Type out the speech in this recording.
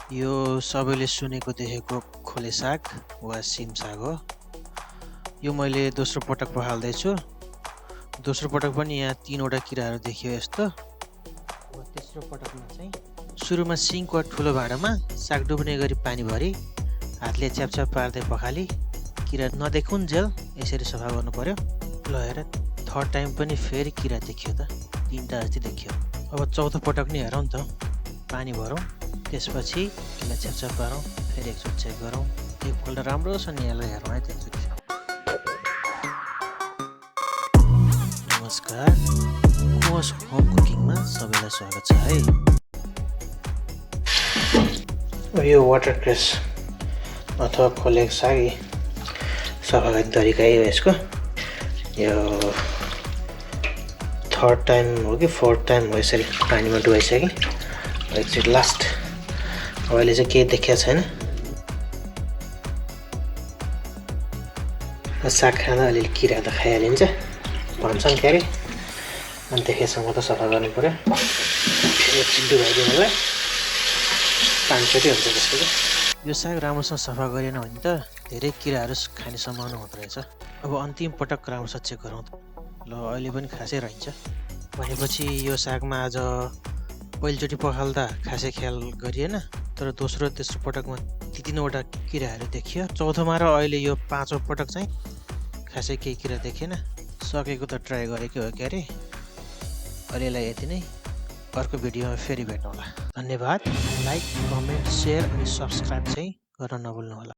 यो सबैले सुनेको देखेको खोले साग वा सिम साग हो। यो मैले दोस्रो पटक पखाल्दैछु। दोस्रो पटक पनि यहाँ 3वटा किराहरू देखियो यस्तो। अब तेस्रो पटकमा चाहिँ सुरुमा सिङ्क वा ठुलो भाँडामा साग डुब्ने गरी पानी भरी हातले च्यापच्याप पार्दै पखाली किरा नदेखुन्जेल यसरी सफा गर्नु पर्यो। ल हेर, थर्ड टाइम पनि फेरि किरा देखियो त, 3टा जति देखियो। अब चौथो पटक नि हेरौँ त, पानी भरौँ, त्यसपछि यसलाई च्यापच्याप पारौँ, फेरि एकचोटि चेक गरौँ। एकपल्ट राम्रोसँग यसलाई हेरौँ है त एकचोटि। नमस्कार, कुवस होम कुकिङमा सबैलाई स्वागत छ है। यो वाटरक्रेस अथवा खोलेको साग सफा गर्ने तरिका हो यसको। यो थर्ड टाइम हो कि फोर्थ टाइम हो यसरी पानीमा डुबाइसकेँ। एकचोटि लास्ट, अहिले चाहिँ केही देखिएको छैन। साग खाँदा अलिअलि किरा त खाइहालिन्छ भन्छन् क्यारे, अनि त्यसैसँग त सफा गर्नु पऱ्यो। एकचोटि डुबाइदिनु होला, 5चोटि हुन्छ त्यसको। यो साग राम्रोसँग सफा गरेन भने त धेरै किराहरू खाने सम्भावना हुँदो रहेछ। अब अन्तिम पटक राम्रोसँग चेक गरौँ। ल अहिले पनि खासै रहन्छ भनेपछि यो सागमा आज पहिलोचोटि पखाल्दा खासै ख्याल गरिएन, तर दोस्रो तेस्रो पटकमा 3वटा किराहरू देखियो। चौथोमा र अहिले यो 5औँ पटक चाहिँ खासै केही किरा देखेन। सकेको त ट्राई गरेकै हो क्यारे। अहिलेलाई यति नै, अर्को भिडियोमा फेरि भेट्नु होला। धन्यवाद। लाइक, कमेन्ट, सेयर अनि सब्सक्राइब चाहिँ गर्न नभुल्नु होला।